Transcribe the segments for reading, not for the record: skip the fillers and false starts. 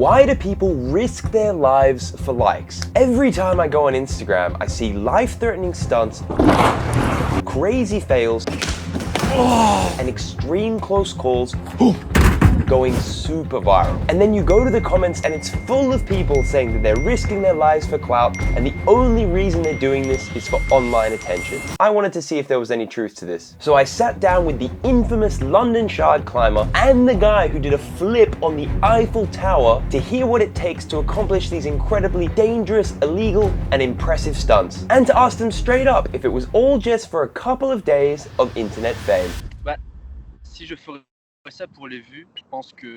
Why do people risk their lives for likes? Every time I go on Instagram, I see life-threatening stunts, crazy fails, and extreme close calls going super viral. And then you go to the comments and it's full of people saying that they're risking their lives for clout and the only reason they're doing this is for online attention. I wanted to see if there was any truth to this. So I sat down with the infamous London Shard climber and the guy who did a flip on the Eiffel Tower to hear what it takes to accomplish these incredibly dangerous, illegal, and impressive stunts. And to ask them straight up if it was all just for a couple of days of internet fame. Bah, si je ferais ça pour les vues, je pense que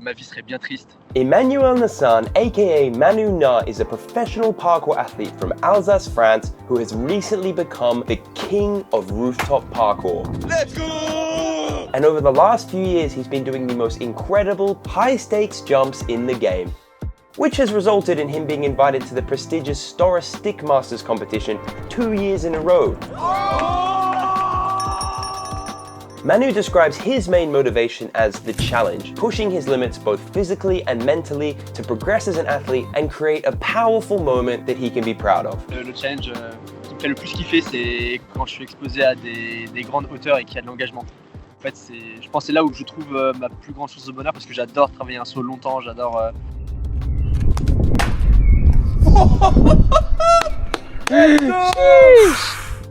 ma vie serait bien triste. Manu Na, aka Manu Na, is a professional parkour athlete from Alsace, France, who has recently become the king of rooftop parkour. Let's go! And over the last few years, he's been doing the most incredible, high-stakes jumps in the game, which has resulted in him being invited to the prestigious Stora Stickmasters competition 2 years in a row. Manu describes his main motivation as the challenge, pushing his limits both physically and mentally to progress as an athlete and create a powerful moment that he can be proud of. Le challenge qui me fait le plus kiffer, c'est quand je suis exposé à des grandes hauteurs et qu'il y a de l'engagement. En fait, je pense que c'est là où je trouve ma plus grande source de bonheur parce que j'adore travailler un saut longtemps, j'adore...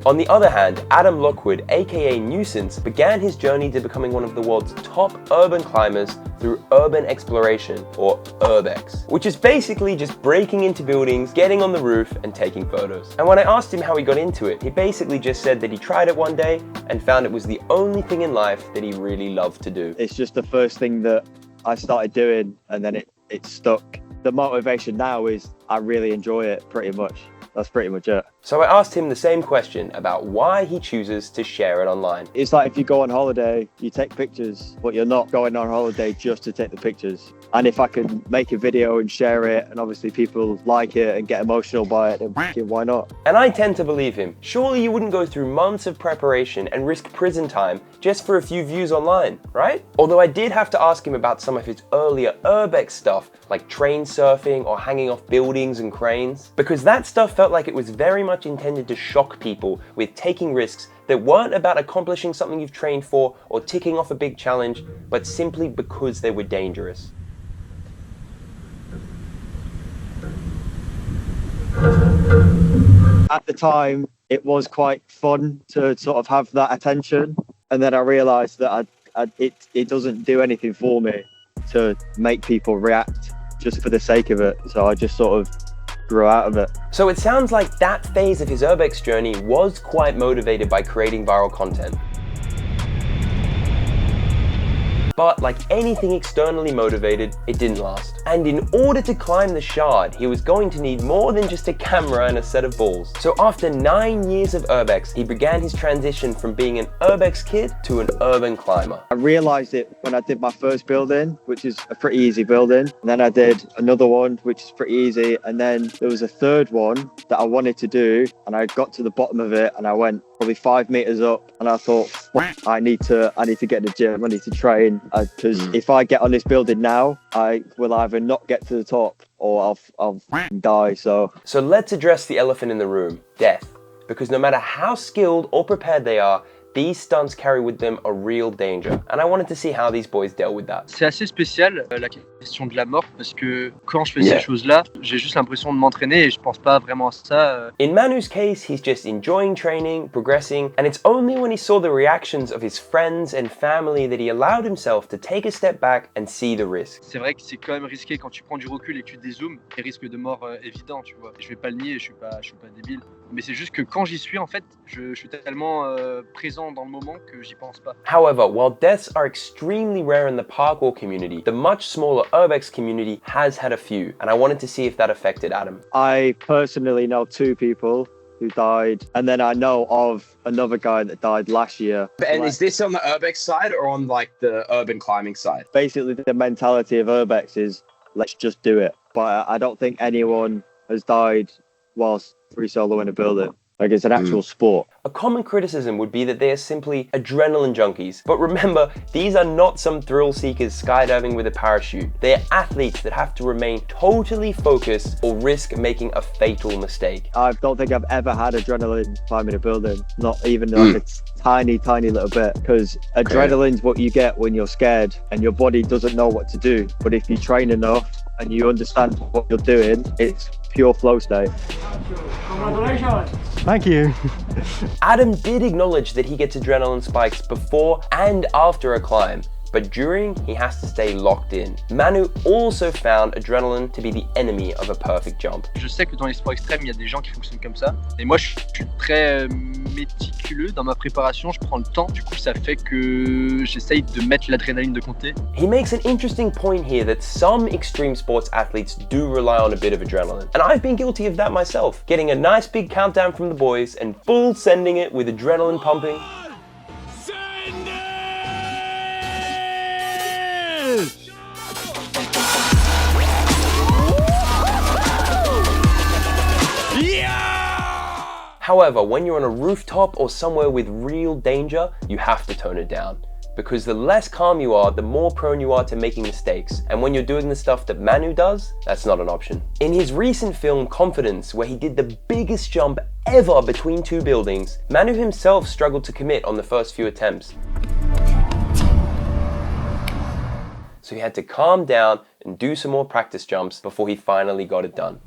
On the other hand, Adam Lockwood A.K.A Nuisance began his journey to becoming one of the world's top urban climbers through urban exploration, or urbex, which is basically just breaking into buildings, getting on the roof, and taking photos. And when I asked him how he got into it, he basically just said that he tried it one day and found it was the only thing in life that he really loved to do. It's just the first thing that I started doing, and then it stuck. The motivation now is I really enjoy it pretty much. That's pretty much it. So I asked him the same question about why he chooses to share it online. It's like if you go on holiday, you take pictures, but you're not going on holiday just to take the pictures. And if I can make a video and share it, and obviously people like it and get emotional by it, then why not? And I tend to believe him. Surely you wouldn't go through months of preparation and risk prison time just for a few views online, right? Although I did have to ask him about some of his earlier urbex stuff, like train surfing or hanging off buildings and cranes, because that stuff felt like it was very much intended to shock people with taking risks that weren't about accomplishing something you've trained for or ticking off a big challenge, but simply because they were dangerous. At the time, it was quite fun to sort of have that attention. And then I realized that it doesn't do anything for me to make people react just for the sake of it. So I just sort of grew out of it. So it sounds like that phase of his urbex journey was quite motivated by creating viral content. But like anything externally motivated, it didn't last. And in order to climb the Shard, he was going to need more than just a camera and a set of balls. So after 9 years of urbex, he began his transition from being an urbex kid to an urban climber. I realized it when I did my first building, which is a pretty easy building. And then I did another one, which is pretty easy. And then there was a third one that I wanted to do. And I got to the bottom of it and I went probably 5 meters up. And I thought, I need to get in the gym. I need to train. Because if I get on this building now, I will either not get to the top or I'll die. So let's address the elephant in the room, death. Because no matter how skilled or prepared they are, these stunts carry with them a real danger. And I wanted to see how these boys dealt with that. C'est assez spécial la question de la mort parce que quand je fais ces choses-là, j'ai juste l'impression de m'entraîner et je pense pas vraiment à ça. In Manu's case, he's just enjoying training, progressing, and it's only when he saw the reactions of his friends and family that he allowed himself to take a step back and see the risk. C'est vrai que c'est quand même risqué quand tu prends du recul et que tu dézoomes, les risques de mort évidents, tu vois. Je vais pas le nier, je suis pas débile. Mais c'est juste que quand j'y suis, en fait, je suis tellement présent dans le moment que j'y pense pas. However, while deaths are extremely rare in the parkour community, the much smaller urbex community has had a few, and I wanted to see if that affected Adam. I personally know 2 people who died, and then I know of another guy that died last year. And is this on the urbex side or on like the urban climbing side? Basically, the mentality of urbex is let's just do it. But I don't think anyone has died whilst free solo in a building. Like it's an actual sport. A common criticism would be that they are simply adrenaline junkies. But remember, these are not some thrill seekers skydiving with a parachute. They are athletes that have to remain totally focused or risk making a fatal mistake. I don't think I've ever had adrenaline climbing a building, not even like a tiny little bit, because adrenaline's what you get when you're scared and your body doesn't know what to do. But if you train enough and you understand what you're doing, it's pure flow state. Congratulations! Thank you. Adam did acknowledge that he gets adrenaline spikes before and after a climb, but during, he has to stay locked in. Manu also found adrenaline to be the enemy of a perfect jump. Je sais que dans les sports extrêmes, il y a des gens qui fonctionnent comme ça. Et moi, je suis très méticuleux dans ma préparation. Je prends le temps. Du coup, ça fait que j'essaye de mettre l'adrénaline de côté. He makes an interesting point here that some extreme sports athletes do rely on a bit of adrenaline. And I've been guilty of that myself. Getting a nice big countdown from the boys and full sending it with adrenaline pumping. However, when you're on a rooftop or somewhere with real danger, you have to tone it down. Because the less calm you are, the more prone you are to making mistakes. And when you're doing the stuff that Manu does, that's not an option. In his recent film Confidence, where he did the biggest jump ever between two buildings, Manu himself struggled to commit on the first few attempts. So he had to calm down and do some more practice jumps before he finally got it done.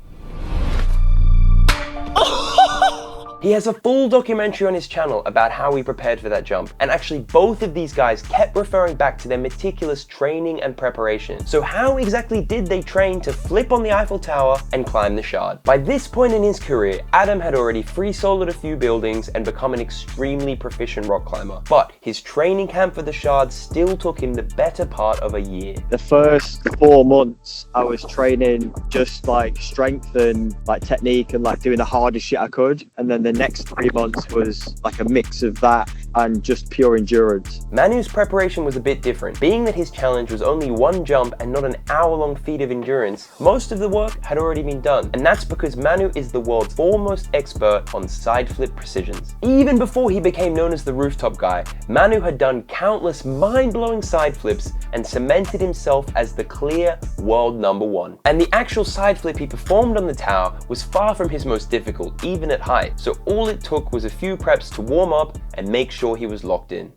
He has a full documentary on his channel about how he prepared for that jump, and actually both of these guys kept referring back to their meticulous training and preparation. So how exactly did they train to flip on the Eiffel Tower and climb the Shard? By this point in his career, Adam had already free soloed a few buildings and become an extremely proficient rock climber, but his training camp for the Shard still took him the better part of a year. The first 4 months I was training just like strength and like technique and like doing the hardest shit I could, and then the next 3 months was like a mix of that and just pure endurance. Manu's preparation was a bit different. Being that his challenge was only one jump and not an hour-long feat of endurance, most of the work had already been done. And that's because Manu is the world's foremost expert on side flip precisions. Even before he became known as the rooftop guy, Manu had done countless mind-blowing side flips and cemented himself as the clear world #1. And the actual side flip he performed on the tower was far from his most difficult, even at height. So all it took was a few preps to warm up and make sure he was locked in.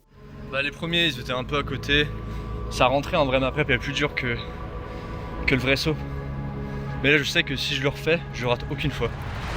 Les premiers, ils étaient un peu à côté. Ça rentrait en vrai, ma prep est plus dure que le vrai saut. Mais là, je sais que si je le refais, je rate aucune fois.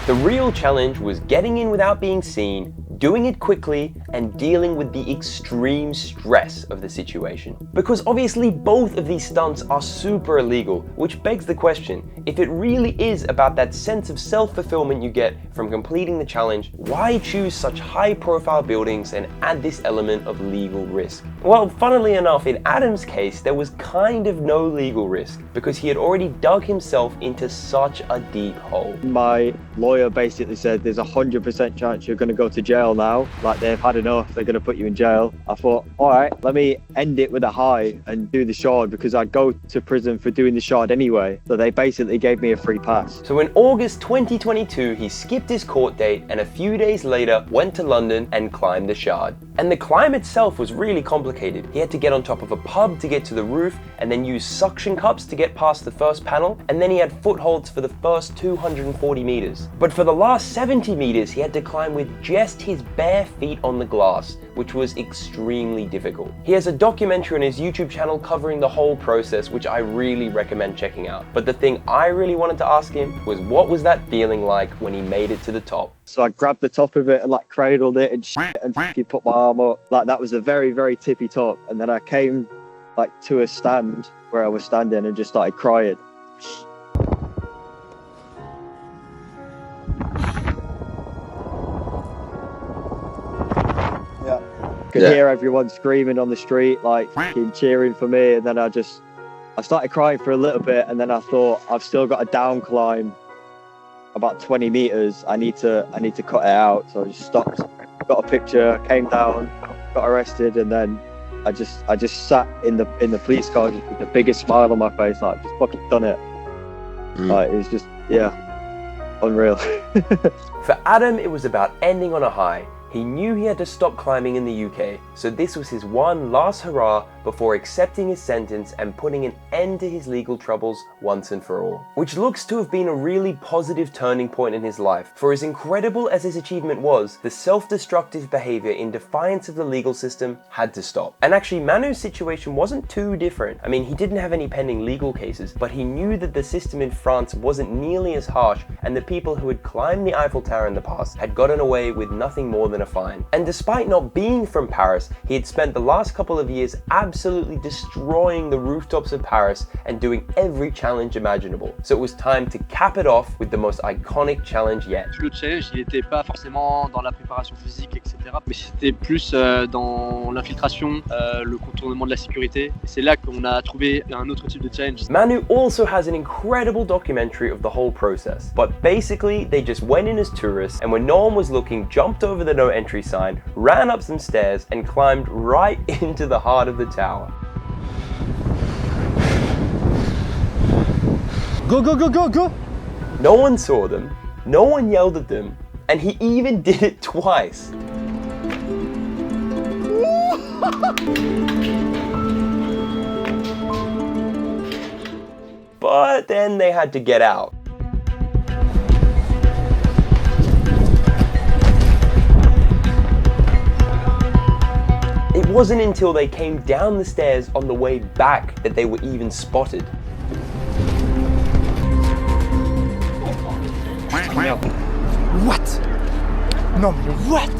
The real challenge was getting in without being seen, doing it quickly, and dealing with the extreme stress of the situation. Because obviously both of these stunts are super illegal, which begs the question, if it really is about that sense of self-fulfillment you get from completing the challenge, why choose such high-profile buildings and add this element of legal risk? Well, funnily enough, in Adam's case, there was kind of no legal risk, because he had already dug himself into such a deep hole. My lawyer basically said there's 100% chance you're going to go to jail now, like they've had enough, they're going to put you in jail. I thought, all right, let me end it with a high and do the Shard, because I'd go to prison for doing the Shard anyway. So they basically gave me a free pass. So in August 2022, he skipped his court date and a few days later went to London and climbed the Shard. And the climb itself was really complicated. He had to get on top of a pub to get to the roof and then use suction cups to get past the first panel, and then he had footholds for the first 240 meters. But for the last 70 meters, he had to climb with just his bare feet on the glass, which was extremely difficult. He has a documentary on his YouTube channel covering the whole process, which I really recommend checking out. But the thing I really wanted to ask him was, what was that feeling like when he made it to the top? So I grabbed the top of it and like cradled it and shit and put my arm up. Like that was a very, very tippy top. And then I came like to a stand where I was standing and just started crying. Yeah. Could hear everyone screaming on the street, like fucking cheering for me. And then I started crying for a little bit, and then I thought, I've still got a down climb about 20 meters. I need to cut it out. So I just stopped, got a picture, came down, got arrested, and then I just sat in the police car just with the biggest smile on my face, like just fucking done it. Like it was just, yeah. unreal. For Adam, it was about ending on a high. He knew he had to stop climbing in the UK, so this was his one last hurrah before accepting his sentence and putting an end to his legal troubles once and for all. Which looks to have been a really positive turning point in his life, for as incredible as his achievement was, the self-destructive behavior in defiance of the legal system had to stop. And actually, Manu's situation wasn't too different. I mean, he didn't have any pending legal cases, but he knew that the system in France wasn't nearly as harsh, and the people who had climbed the Eiffel Tower in the past had gotten away with nothing more than a fine. And despite not being from Paris, he had spent the last couple of years absolutely destroying the rooftops of Paris and doing every challenge imaginable. So it was time to cap it off with the most iconic challenge yet. Le challenge, il n'était pas forcément dans la préparation physique, etc. Mais c'était plus dans l'infiltration, le contournement de la sécurité. Et c'est là qu'on a trouvé un autre type de challenge. Manu also has an incredible documentary of the whole process. But basically, they just went in as tourists, and when no one was looking, jumped over the no entry sign, ran up some stairs, and climbed right into the heart of the tower. Go, go, go, go, go! No one saw them, no one yelled at them, and he even did it twice. But then they had to get out. It wasn't until they came down the stairs on the way back that they were even spotted. What? Non mais what?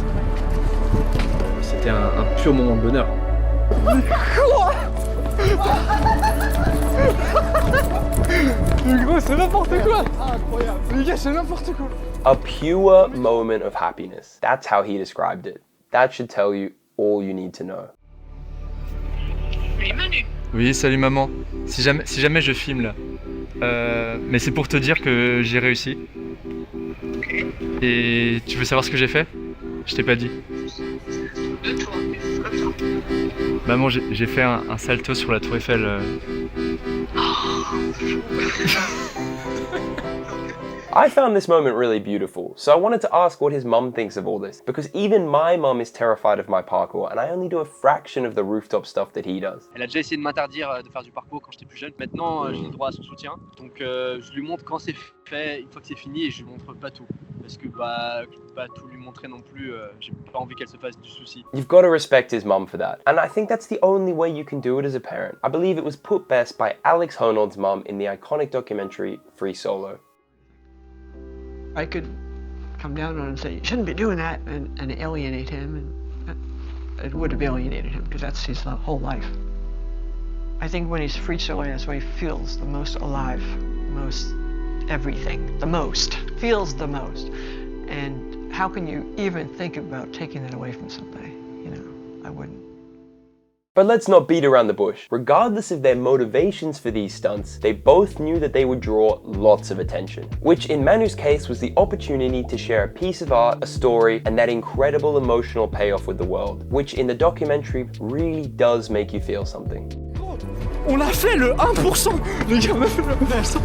C'était un pur moment de bonheur. Quoi? Mais gros, c'est n'importe quoi! Incroyable! Les gars, c'est n'importe quoi! A pure moment of happiness. That's how he described it. That should tell you all you need to know. Oui, Manu. Oui, salut maman. Si jamais je filme là, mais c'est pour te dire que j'ai réussi. Et tu veux savoir ce que j'ai fait? Je t'ai pas dit. De toi, comme ça. Maman, j'ai fait un salto sur la tour Eiffel. I found this moment really beautiful, so I wanted to ask what his mum thinks of all this, because even my mum is terrified of my parkour, and I only do a fraction of the rooftop stuff that he does. Elle a déjà essayé de m'interdire de faire du parcours quand j'étais plus jeune. Maintenant, j'ai le droit à son soutien. Donc, je lui montre quand c'est fait, une fois que c'est fini, et je lui montre pas tout. Parce que pas tout lui montrer non plus, j'ai pas envie qu'elle se fasse du souci. You've got to respect his mum for that, and I think that's the only way you can do it as a parent. I believe it was put best by Alex Honnold's mum in the iconic documentary Free Solo. I could come down on him and say, you shouldn't be doing that, and alienate him, and it would have alienated him, because that's his whole life. I think when he's free soloing, that's when he feels the most alive, most everything, the most, feels the most. And how can you even think about taking that away from somebody? You know, I wouldn't. But let's not beat around the bush. Regardless of their motivations for these stunts, they both knew that they would draw lots of attention, which in Manu's case was the opportunity to share a piece of art, a story, and that incredible emotional payoff with the world, which in the documentary really does make you feel something. On a fait le 1%! Les gars, on a fait le 1%!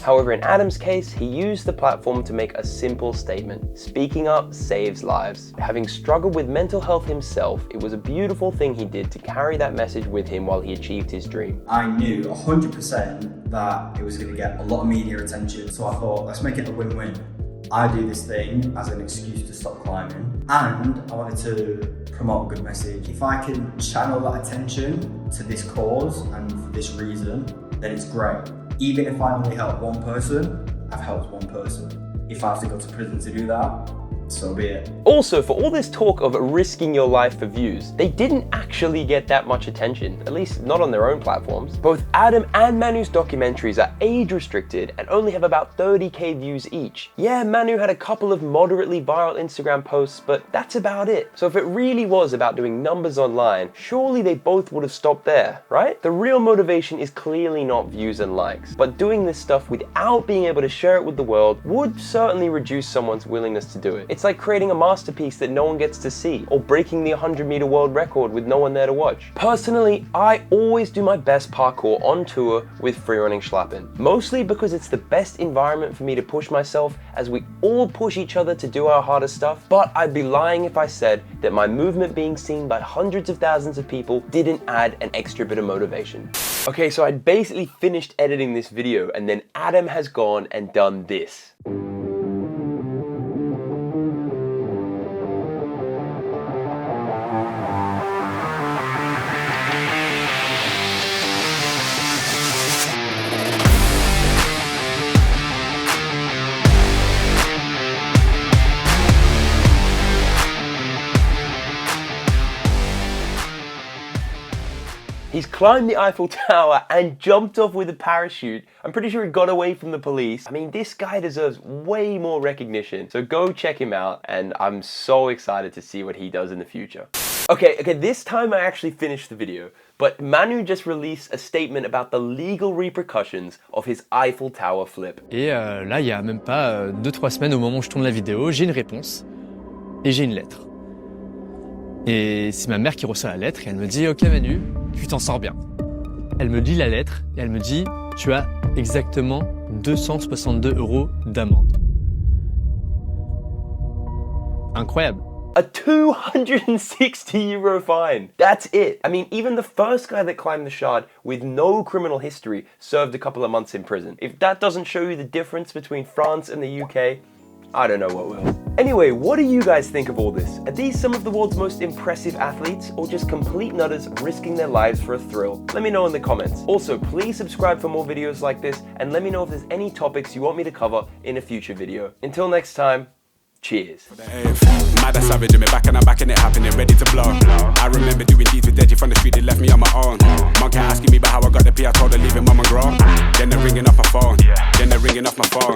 However, in Adam's case, he used the platform to make a simple statement. Speaking up saves lives. Having struggled with mental health himself, it was a beautiful thing he did to carry that message with him while he achieved his dream. I knew 100% that it was going to get a lot of media attention, so I thought, let's make it a win-win. I do this thing as an excuse to stop climbing, and I wanted to promote a good message. If I can channel that attention to this cause and for this reason, then it's great. Even if I only help one person, I've helped one person. If I have to go to prison to do that, so be it. Also, for all this talk of risking your life for views, they didn't actually get that much attention, at least not on their own platforms. Both Adam and Manu's documentaries are age restricted and only have about 30k views each. Yeah, Manu had a couple of moderately viral Instagram posts, but that's about it. So if it really was about doing numbers online, surely they both would have stopped there, right? The real motivation is clearly not views and likes, but doing this stuff without being able to share it with the world would certainly reduce someone's willingness to do it. It's like creating a masterpiece that no one gets to see, or breaking the 100-meter world record with no one there to watch. Personally, I always do my best parkour on tour with freerunning schlappen, mostly because it's the best environment for me to push myself as we all push each other to do our hardest stuff, but I'd be lying if I said that my movement being seen by hundreds of thousands of people didn't add an extra bit of motivation. Okay, so I'd basically finished editing this video and then Adam has gone and done this. He's climbed the Eiffel Tower and jumped off with a parachute. I'm pretty sure he got away from the police. I mean, this guy deserves way more recognition. So go check him out, and I'm so excited to see what he does in the future. Okay, this time I actually finished the video, but Manu just released a statement about the legal repercussions of his Eiffel Tower flip. Et là, il y a même pas 2-3 semaines au moment où je tourne la vidéo, j'ai une réponse et j'ai une lettre. Et c'est ma mère qui reçoit la lettre et elle me dit « Ok Manu, tu t'en sors bien ». Elle me lit la lettre et elle me dit « Tu as exactement 262 € d'amende ». Incroyable. A 260 euro fine. That's it. I mean, even the first guy that climbed the shard with no criminal history served a couple of months in prison. If that doesn't show you the difference between France and the UK, I don't know what will. Anyway, what do you guys think of all this? Are these some of the world's most impressive athletes, or just complete nutters risking their lives for a thrill? Let me know in the comments. Also, please subscribe for more videos like this, and let me know if there's any topics you want me to cover in a future video. Until next time, cheers. Mad as savage in me back and I'm back in it happening, ready to blow. I remember doing deeds with Deji from the street, they left me on my own. Monkey asking me about how I got the P, I told her leave him on my grow. Then they're ringing off my phone, then they're ringing off my phone.